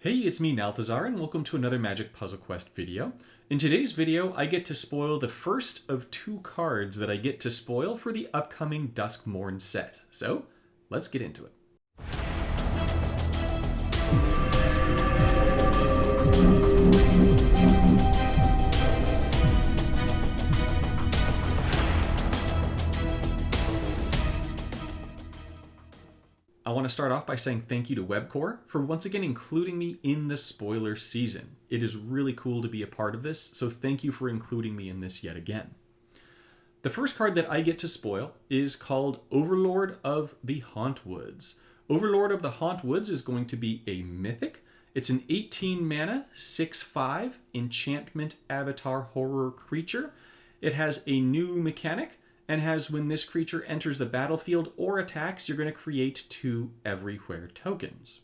Hey, it's me, Nalthazar, and welcome to another Magic Puzzle Quest video. In today's video, I get to spoil the first of two cards that I get to spoil for the upcoming Duskmourn set. So, let's get into it. I want to start off by saying thank you to Webcore for once again including me in the spoiler season. It is really cool to be a part of this, so thank you for including me in this yet again. The first card that I get to spoil is called Overlord of the Hauntwoods. Overlord of the Hauntwoods is going to be a Mythic. It's an 18 mana, 6/5 enchantment avatar horror creature. It has a new mechanic, and has when this creature enters the battlefield or attacks, you're going to create 2 everywhere tokens.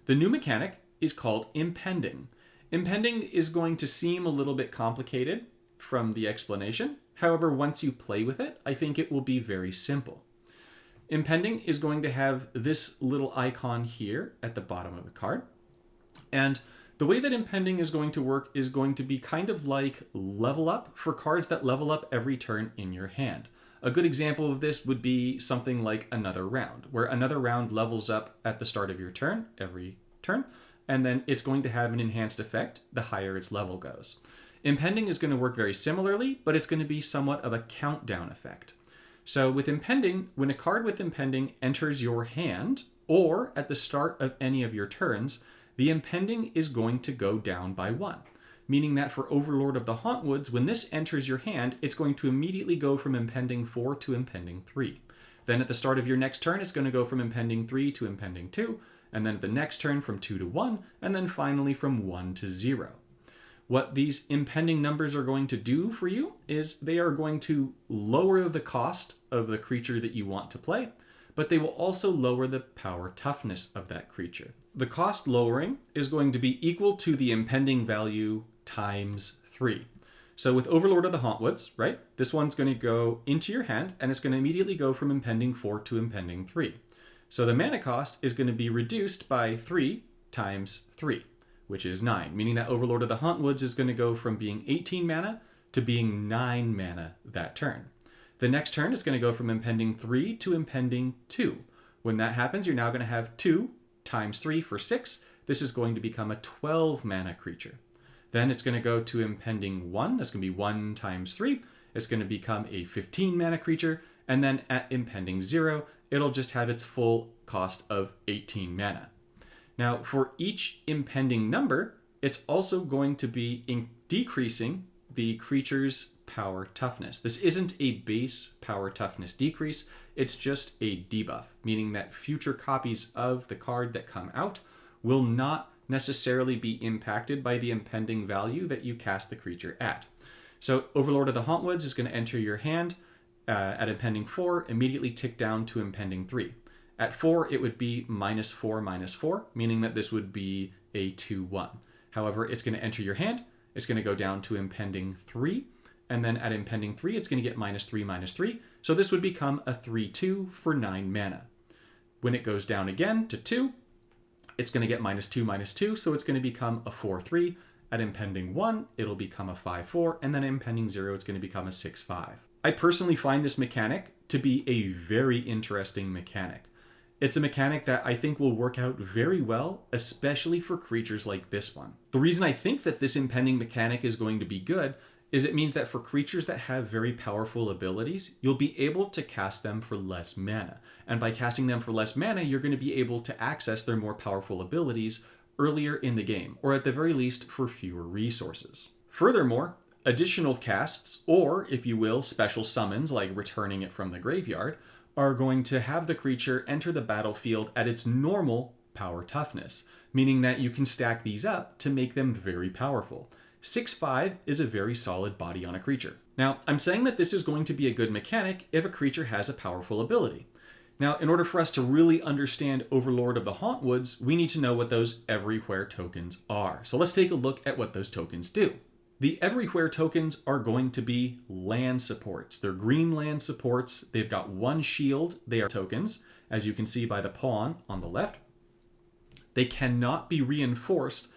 The new mechanic is called Impending. Impending is going to seem a little bit complicated from the explanation. However, once you play with it, I think it will be very simple. Impending is going to have this little icon here at the bottom of the card. And the way that Impending is going to work is going to be kind of like level up for cards that level up every turn in your hand. A good example of this would be something like Another Round, where Another Round levels up at the start of your turn, every turn, and then it's going to have an enhanced effect the higher its level goes. Impending is going to work very similarly, but it's going to be somewhat of a countdown effect. So with Impending, when a card with Impending enters your hand, or at the start of any of your turns, the Impending is going to go down by 1, meaning that for Overlord of the Hauntwoods, when this enters your hand, it's going to immediately go from Impending 4 to Impending 3. Then at the start of your next turn, it's going to go from Impending 3 to Impending 2, and then at the next turn from 2 to 1, and then finally from 1 to 0. What these impending numbers are going to do for you is they are going to lower the cost of the creature that you want to play, but they will also lower the power toughness of that creature. The cost lowering is going to be equal to the impending value times 3. So with Overlord of the Hauntwoods, right, this one's going to go into your hand, and it's going to immediately go from Impending 4 to Impending 3. So the mana cost is going to be reduced by 3 times 3, which is 9, meaning that Overlord of the Hauntwoods is going to go from being 18 mana to being 9 mana that turn. The next turn, it's going to go from Impending 3 to Impending 2. When that happens, you're now going to have 2 times 3 for 6. This is going to become a 12 mana creature. Then it's going to go to Impending 1. That's going to be 1 times 3. It's going to become a 15 mana creature. And then at Impending 0, it'll just have its full cost of 18 mana. Now, for each impending number, it's also going to be decreasing the creature's power toughness. This isn't a base power toughness decrease, it's just a debuff, meaning that future copies of the card that come out will not necessarily be impacted by the impending value that you cast the creature at. So Overlord of the Hauntwoods is going to enter your hand at Impending 4, immediately tick down to Impending 3. At 4, it would be -4/-4, meaning that this would be a 2/1. However, it's going to enter your hand, it's going to go down to Impending 3, and then at Impending 3, it's going to get -3/-3, so this would become a 3/2 for 9 mana. When it goes down again to 2, it's going to get -2/-2, so it's going to become a 4/3. At Impending 1, it'll become a 5/4, and then Impending 0, it's going to become a 6/5. I personally find this mechanic to be a very interesting mechanic. It's a mechanic that I think will work out very well, especially for creatures like this one. The reason I think that this impending mechanic is going to be good is it means that for creatures that have very powerful abilities, you'll be able to cast them for less mana. And by casting them for less mana, you're going to be able to access their more powerful abilities earlier in the game, or at the very least for fewer resources. Furthermore, additional casts, or if you will, special summons like returning it from the graveyard, are going to have the creature enter the battlefield at its normal power toughness, meaning that you can stack these up to make them very powerful. 6/5 is a very solid body on a creature. Now, I'm saying that this is going to be a good mechanic if a creature has a powerful ability. Now, in order for us to really understand Overlord of the Hauntwoods, we need to know what those everywhere tokens are. So let's take a look at what those tokens do. The everywhere tokens are going to be land supports. They're green land supports. They've got 1 shield. They are tokens, as you can see by the pawn on the left. They cannot be reinforced,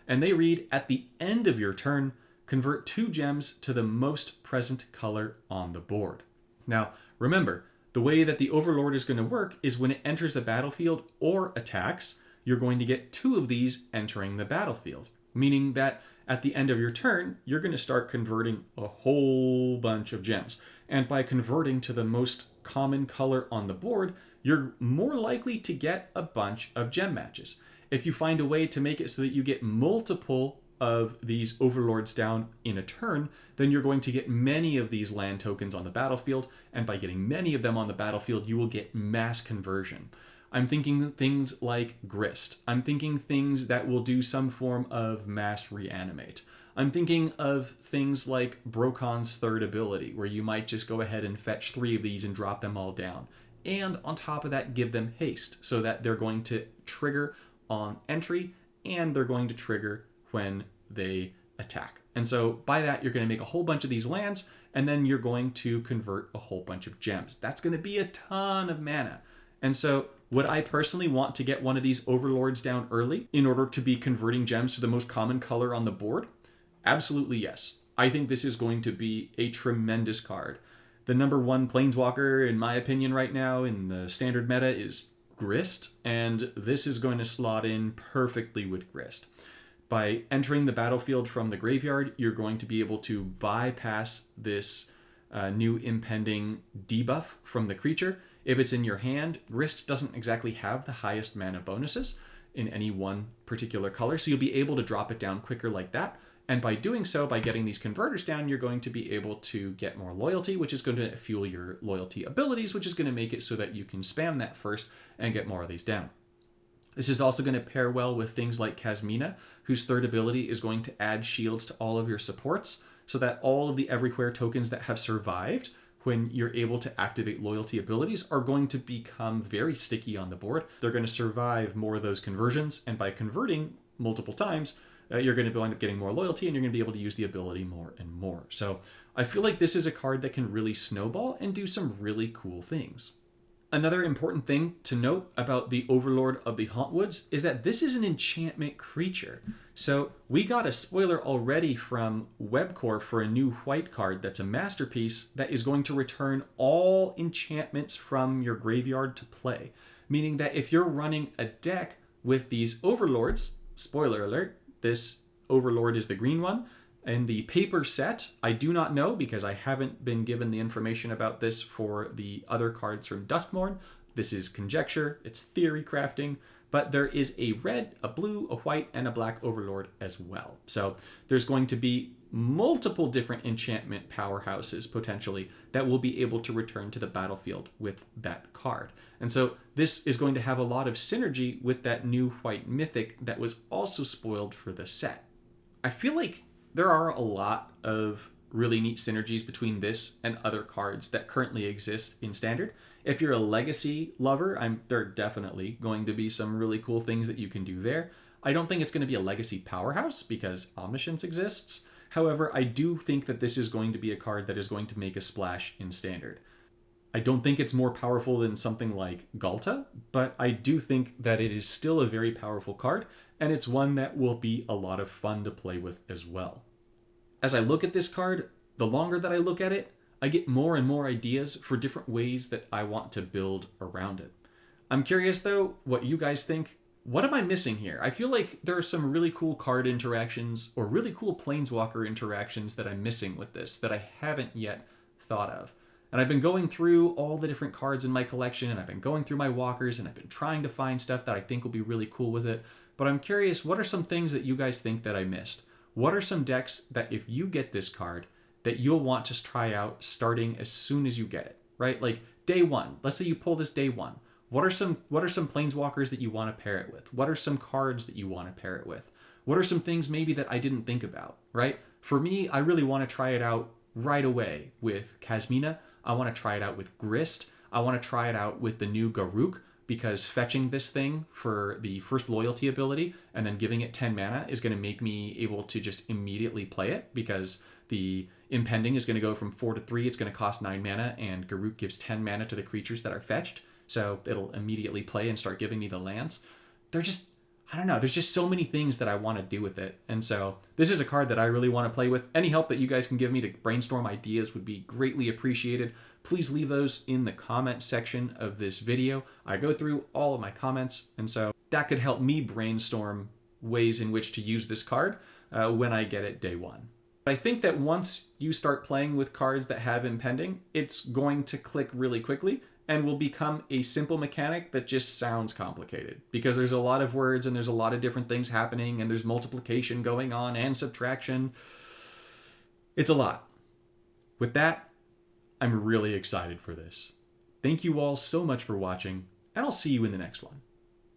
and they read, at the end of your turn, convert 2 gems to the most present color on the board. Now, remember, the way that the Overlord is going to work is when it enters the battlefield or attacks, you're going to get 2 of these entering the battlefield, meaning that at the end of your turn, you're going to start converting a whole bunch of gems. And by converting to the most common color on the board, you're more likely to get a bunch of gem matches. If you find a way to make it so that you get multiple of these Overlords down in a turn, then you're going to get many of these land tokens on the battlefield, and by getting many of them on the battlefield, you will get mass conversion. I'm thinking things like Grist. I'm thinking things that will do some form of mass reanimate. I'm thinking of things like Brokon's third ability, where you might just go ahead and fetch 3 of these and drop them all down. And on top of that, give them haste, so that they're going to trigger on entry, and they're going to trigger when they attack. And so by that, you're going to make a whole bunch of these lands, and then you're going to convert a whole bunch of gems. That's going to be a ton of mana. And so would I personally want to get one of these Overlords down early in order to be converting gems to the most common color on the board? Absolutely yes. I think this is going to be a tremendous card. The number 1 Planeswalker, in my opinion right now, in the standard meta is Grist, and this is going to slot in perfectly with Grist. By entering the battlefield from the graveyard, you're going to be able to bypass this new impending debuff from the creature. If it's in your hand, Grist doesn't exactly have the highest mana bonuses in any one particular color, so you'll be able to drop it down quicker like that. And by doing so, by getting these converters down, you're going to be able to get more loyalty, which is going to fuel your loyalty abilities, which is going to make it so that you can spam that first and get more of these down. This is also going to pair well with things like Kasmina, whose third ability is going to add shields to all of your supports, so that all of the everywhere tokens that have survived when you're able to activate loyalty abilities are going to become very sticky on the board. They're going to survive more of those conversions, and by converting multiple times, you're going to wind up getting more loyalty, and you're going to be able to use the ability more and more. So I feel like this is a card that can really snowball and do some really cool things. Another important thing to note about the Overlord of the Hauntwoods is that this is an enchantment creature. So we got a spoiler already from Webcore for a new white card that's a masterpiece that is going to return all enchantments from your graveyard to play. Meaning that if you're running a deck with these Overlords, spoiler alert, this Overlord is the green one. In the paper set, I do not know because I haven't been given the information about this for the other cards from Duskmourn. This is conjecture, it's theory crafting, but there is a red, a blue, a white, and a black Overlord as well. So there's going to be multiple different enchantment powerhouses potentially that will be able to return to the battlefield with that card. And so this is going to have a lot of synergy with that new white Mythic that was also spoiled for the set. I feel like there are a lot of really neat synergies between this and other cards that currently exist in Standard. If you're a Legacy lover, there are definitely going to be some really cool things that you can do there. I don't think it's going to be a Legacy powerhouse because Omniscience exists. However, I do think that this is going to be a card that is going to make a splash in Standard. I don't think it's more powerful than something like Galta, but I do think that it is still a very powerful card, and it's one that will be a lot of fun to play with as well. As I look at this card, the longer that I look at it, I get more and more ideas for different ways that I want to build around it. I'm curious though, what you guys think. What am I missing here? I feel like there are some really cool card interactions or really cool Planeswalker interactions that I'm missing with this that I haven't yet thought of. And I've been going through all the different cards in my collection, and I've been going through my walkers, and I've been trying to find stuff that I think will be really cool with it. But I'm curious, what are some things that you guys think that I missed? What are some decks that if you get this card, that you'll want to try out starting as soon as you get it, right? Like day one, let's say you pull this day one. What are some Planeswalkers that you want to pair it with? What are some cards that you want to pair it with? What are some things maybe that I didn't think about, right? For me, I really want to try it out right away with Kasmina. I want to try it out with Grist. I want to try it out with the new Garruk, because fetching this thing for the first loyalty ability and then giving it 10 mana is going to make me able to just immediately play it, because the impending is going to go from 4 to 3. It's going to cost 9 mana, and Garruk gives 10 mana to the creatures that are fetched. So it'll immediately play and start giving me the lands. I don't know. There's just so many things that I want to do with it. And so this is a card that I really want to play with. Any help that you guys can give me to brainstorm ideas would be greatly appreciated. Please leave those in the comment section of this video. I go through all of my comments, and so that could help me brainstorm ways in which to use this card when I get it day one. I think that once you start playing with cards that have impending, it's going to click really quickly and will become a simple mechanic that just sounds complicated because there's a lot of words and there's a lot of different things happening and there's multiplication going on and subtraction. It's a lot. With that, I'm really excited for this. Thank you all so much for watching, and I'll see you in the next one.